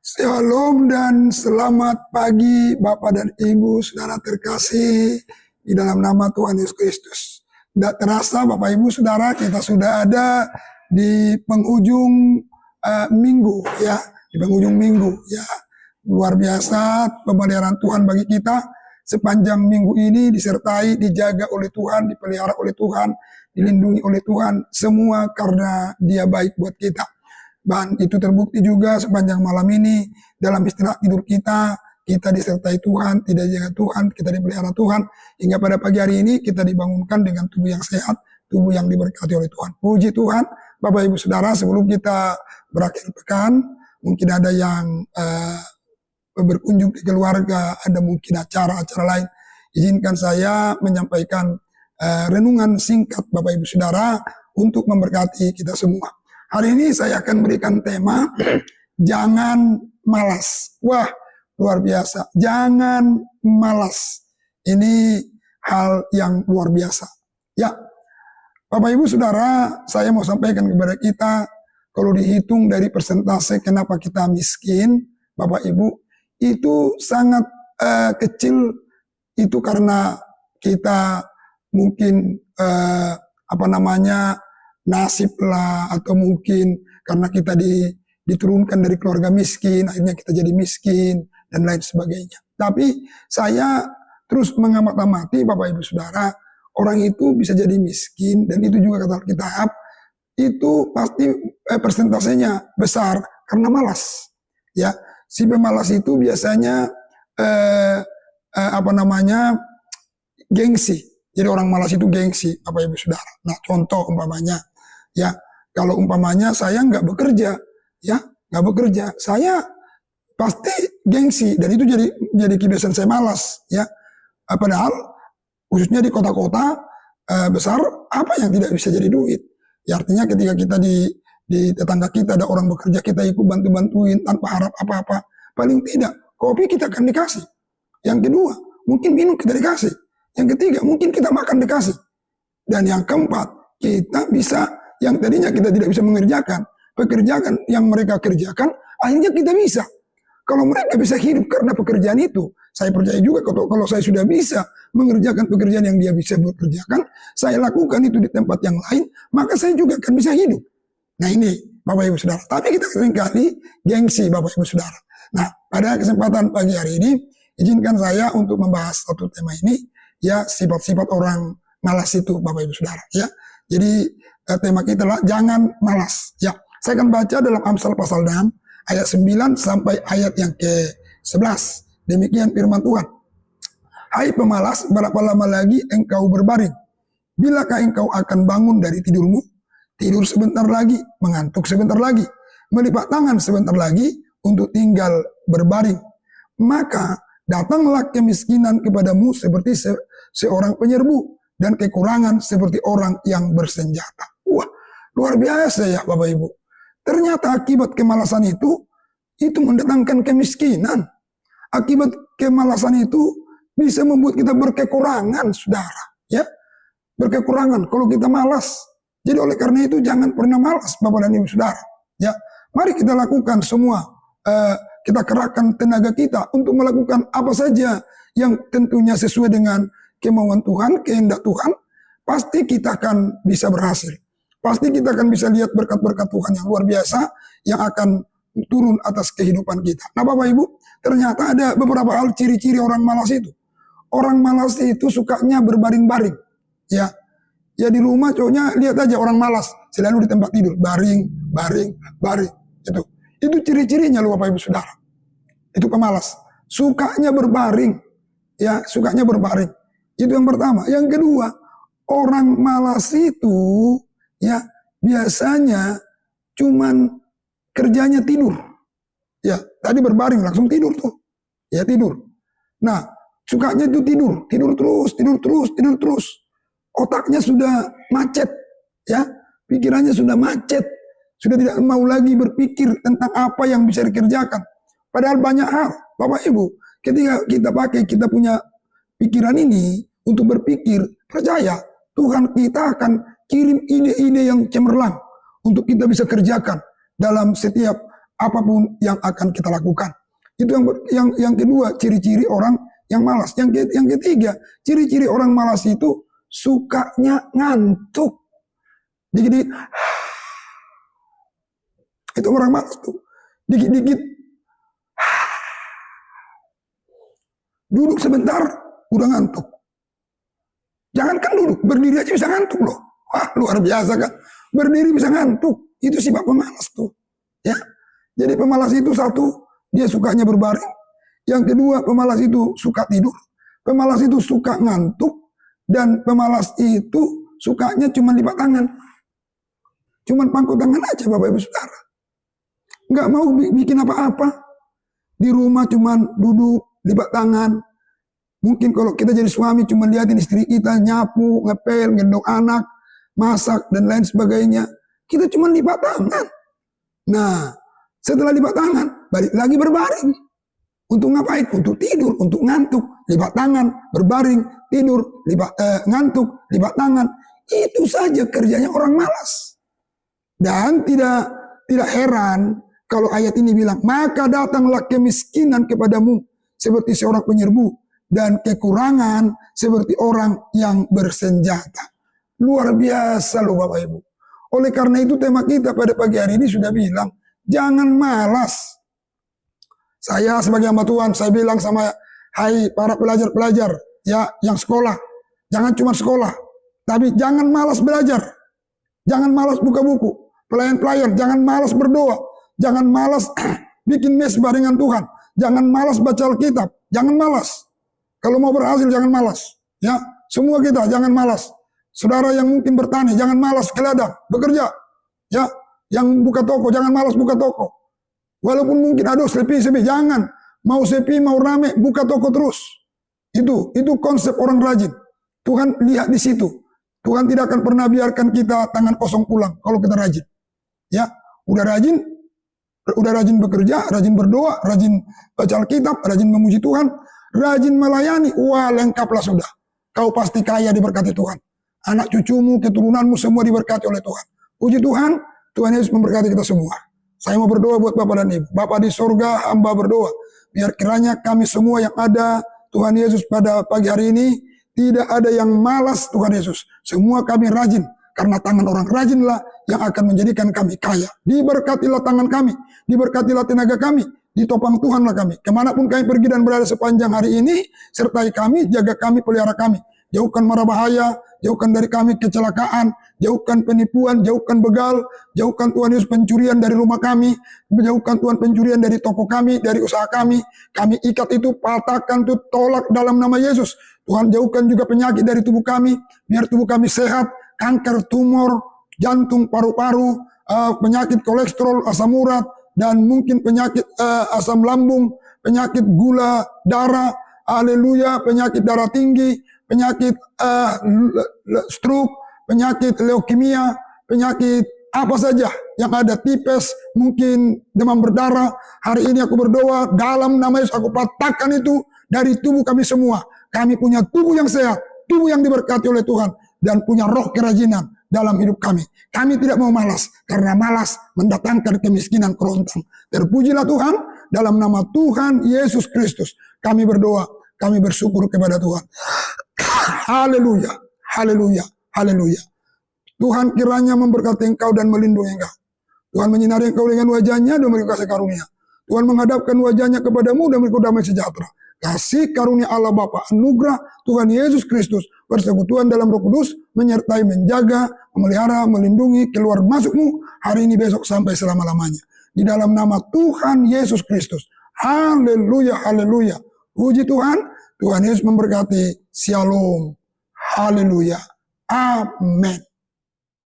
Shalom dan selamat pagi Bapak dan Ibu, saudara terkasih di dalam nama Tuhan Yesus Kristus. Tidak terasa Bapak Ibu saudara, kita sudah ada di penghujung minggu ya, di penghujung minggu ya. Luar biasa pemeliharaan Tuhan bagi kita sepanjang minggu ini, disertai, dijaga oleh Tuhan, dipelihara oleh Tuhan, dilindungi oleh Tuhan, semua karena Dia baik buat kita. Dan itu terbukti juga sepanjang malam ini dalam istirahat tidur kita disertai Tuhan, tidak jaga Tuhan, kita dipelihara Tuhan, hingga pada pagi hari ini kita dibangunkan dengan tubuh yang sehat, tubuh yang diberkati oleh Tuhan. Puji Tuhan, Bapak Ibu Saudara, sebelum kita berakhir pekan, mungkin ada yang berkunjung ke keluarga, ada mungkin acara-acara lain. Izinkan saya menyampaikan renungan singkat Bapak Ibu Saudara untuk memberkati kita semua. Hari ini saya akan berikan tema jangan malas. Wah, luar biasa. Jangan malas. Ini hal yang luar biasa. Ya, Bapak Ibu Saudara, saya mau sampaikan kepada kita, kalau dihitung dari persentase kenapa kita miskin, Bapak Ibu, itu sangat kecil. Itu karena kita mungkin nasib lah, atau mungkin karena kita diturunkan dari keluarga miskin, akhirnya kita jadi miskin, dan lain sebagainya. Tapi saya terus mengamati Bapak Ibu Saudara, orang itu bisa jadi miskin, dan itu juga kata Alkitab, itu pasti persentasenya besar, karena malas. Ya, si pemalas itu biasanya gengsi. Jadi orang malas itu gengsi, Bapak Ibu Saudara. Nah, contoh umpamanya, ya, kalau umpamanya saya nggak bekerja, saya pasti gengsi, dan itu jadi kebiasaan saya malas, ya. Padahal khususnya di kota-kota besar, apa yang tidak bisa jadi duit? Ya, artinya ketika kita di tetangga kita ada orang bekerja, kita ikut bantu-bantuin tanpa harap apa-apa. Paling tidak kopi kita akan dikasih. Yang kedua, mungkin minum kita dikasih. Yang ketiga, mungkin kita makan dikasih. Dan yang keempat, kita bisa, yang tadinya kita tidak bisa mengerjakan, pekerjaan yang mereka kerjakan, akhirnya kita bisa. Kalau mereka bisa hidup karena pekerjaan itu, saya percaya juga kalau saya sudah bisa mengerjakan pekerjaan yang dia bisa bekerjakan, saya lakukan itu di tempat yang lain, maka saya juga akan bisa hidup. Nah ini, Bapak Ibu Saudara. Tapi kita seringkali gengsi, Bapak Ibu Saudara. Nah, pada kesempatan pagi hari ini, izinkan saya untuk membahas satu tema ini, ya, sifat-sifat orang malas itu, Bapak Ibu Saudara, ya. Jadi tema kita adalah jangan malas, ya. Saya akan baca dalam Amsal pasal 6 ayat 9 sampai ayat yang ke-11. Demikian firman Tuhan. Hai pemalas, berapa lama lagi engkau berbaring? Bilakah engkau akan bangun dari tidurmu? Tidur sebentar lagi, mengantuk sebentar lagi, melipat tangan sebentar lagi untuk tinggal berbaring. Maka datanglah kemiskinan kepadamu seperti seorang penyerbu, dan kekurangan seperti orang yang bersenjata. Wah, luar biasa ya Bapak Ibu. Ternyata akibat kemalasan itu mendatangkan kemiskinan. Akibat kemalasan itu bisa membuat kita berkekurangan, saudara. Ya, berkekurangan kalau kita malas. Jadi oleh karena itu jangan pernah malas, Bapak dan Ibu Saudara. Ya, mari kita lakukan semua. Kita kerahkan tenaga kita untuk melakukan apa saja yang tentunya sesuai dengan kemauan Tuhan, kehendak Tuhan. Pasti kita akan bisa berhasil. Pasti kita akan bisa lihat berkat-berkat Tuhan yang luar biasa yang akan turun atas kehidupan kita. Nah Bapak Ibu, ternyata ada beberapa hal ciri-ciri orang malas itu. Orang malas itu sukanya berbaring-baring. Ya, di rumah cowoknya lihat aja orang malas selalu di tempat tidur, baring. Itu ciri-cirinya loh Bapak Ibu Saudara. Itu pemalas. Sukanya berbaring. Ya, sukanya berbaring. Itu yang pertama. Yang kedua, orang malas itu ya biasanya cuman kerjanya tidur. Ya, tadi berbaring langsung tidur tuh. Ya, tidur. Nah, sukanya itu tidur terus. Otaknya sudah macet, ya. Pikirannya sudah macet. Sudah tidak mau lagi berpikir tentang apa yang bisa dikerjakan. Padahal banyak hal, Bapak Ibu. Ketika kita punya pikiran ini untuk berpikir, percaya Tuhan kita akan kirim ide-ide yang cemerlang untuk kita bisa kerjakan dalam setiap apapun yang akan kita lakukan. Itu yang kedua, ciri-ciri orang yang malas. Yang ketiga, ciri-ciri orang malas itu sukanya ngantuk. Dikit-dikit, itu orang malas tuh. Dikit-dikit, duduk sebentar, udah ngantuk. Jangankan duduk, berdiri aja bisa ngantuk loh. Wah, luar biasa kan. Berdiri bisa ngantuk. Itu sifat pemalas tuh. Ya. Jadi pemalas itu satu, dia sukanya berbaring. Yang kedua, pemalas itu suka tidur. Pemalas itu suka ngantuk. Dan pemalas itu sukanya cuma lipat tangan. Cuman pangku tangan aja Bapak Ibu Saudara. Nggak mau bikin apa-apa. Di rumah cuman duduk, lipat tangan. Mungkin kalau kita jadi suami cuma liatin istri kita nyapu, ngepel, gendong anak, masak, dan lain sebagainya. Kita cuma lipat tangan. Nah, setelah lipat tangan, balik lagi berbaring. Untuk ngapain? Untuk tidur, untuk ngantuk. Lipat tangan, berbaring, tidur, ngantuk, lipat tangan. Itu saja kerjanya orang malas. Dan tidak heran kalau ayat ini bilang, maka datanglah kemiskinan kepadamu seperti seorang penyerbu dan kekurangan seperti orang yang bersenjata. Luar biasa loh Bapak Ibu. Oleh karena itu tema kita pada pagi hari ini sudah bilang, jangan malas. Saya sebagai hamba Tuhan, saya bilang sama hai para pelajar-pelajar ya yang sekolah, jangan cuma sekolah, tapi jangan malas belajar. Jangan malas buka buku. Pelayan-pelayan, jangan malas berdoa. Jangan malas bikin mesbah dengan Tuhan. Jangan malas baca Alkitab. Jangan malas. Kalau mau berhasil jangan malas. Ya, semua kita jangan malas. Saudara yang mungkin bertani, jangan malas ke ladang, bekerja. Ya, yang buka toko, jangan malas buka toko. Walaupun mungkin aduh sepi, jangan. Mau sepi, mau rame, buka toko terus. Itu konsep orang rajin. Tuhan lihat di situ. Tuhan tidak akan pernah biarkan kita tangan kosong pulang kalau kita rajin. Ya, udah rajin bekerja, rajin berdoa, rajin baca Alkitab, rajin memuji Tuhan, rajin melayani, wah lengkaplah sudah. Kau pasti kaya diberkati Tuhan. Anak cucumu, keturunanmu semua diberkati oleh Tuhan. Puji Tuhan, Tuhan Yesus memberkati kita semua. Saya mau berdoa buat Bapak dan Ibu. Bapak di sorga, hamba berdoa. Biar kiranya kami semua yang ada, Tuhan Yesus pada pagi hari ini, tidak ada yang malas Tuhan Yesus. Semua kami rajin. Karena tangan orang rajinlah yang akan menjadikan kami kaya. Diberkatilah tangan kami. Diberkatilah tenaga kami. Ditopang Tuhanlah kami. Kemanapun kami pergi dan berada sepanjang hari ini, sertai kami, jaga kami, pelihara kami. Jauhkan mara bahaya, jauhkan dari kami kecelakaan, jauhkan penipuan, jauhkan begal, jauhkan Tuhan Yesus pencurian dari rumah kami, jauhkan Tuhan pencurian dari toko kami, dari usaha kami. Kami ikat itu, patahkan itu, tolak dalam nama Yesus. Tuhan jauhkan juga penyakit dari tubuh kami, biar tubuh kami sehat, kanker, tumor, jantung, paru-paru, penyakit kolesterol, asam urat, dan mungkin penyakit asam lambung, penyakit gula darah, haleluya, penyakit darah tinggi, penyakit stroke, penyakit leukemia, penyakit apa saja yang ada, tipes, mungkin demam berdarah. Hari ini aku berdoa dalam nama Yesus, aku patahkan itu dari tubuh kami semua. Kami punya tubuh yang sehat, tubuh yang diberkati oleh Tuhan, dan punya roh kerajinan dalam hidup kami. Kami tidak mau malas, karena malas mendatangkan kemiskinan kerontang. Terpujilah Tuhan, dalam nama Tuhan Yesus Kristus. Kami berdoa, kami bersyukur kepada Tuhan. Haleluya, haleluya, haleluya. Tuhan kiranya memberkati engkau dan melindungi engkau. Tuhan menyinari engkau dengan wajahnya dan memberi kasih karunia. Tuhan menghadapkan wajahnya kepadamu dan memberi damai sejahtera. Kasih karunia Allah Bapa, anugerah Tuhan Yesus Kristus, persekutuan dalam Roh Kudus, menyertai, menjaga, memelihara, melindungi, keluar masukmu, hari ini, besok, sampai selama-lamanya. Di dalam nama Tuhan Yesus Kristus. Haleluya, haleluya. Puji Tuhan, Tuhan Yesus memberkati. Shalom. Haleluya. Amin.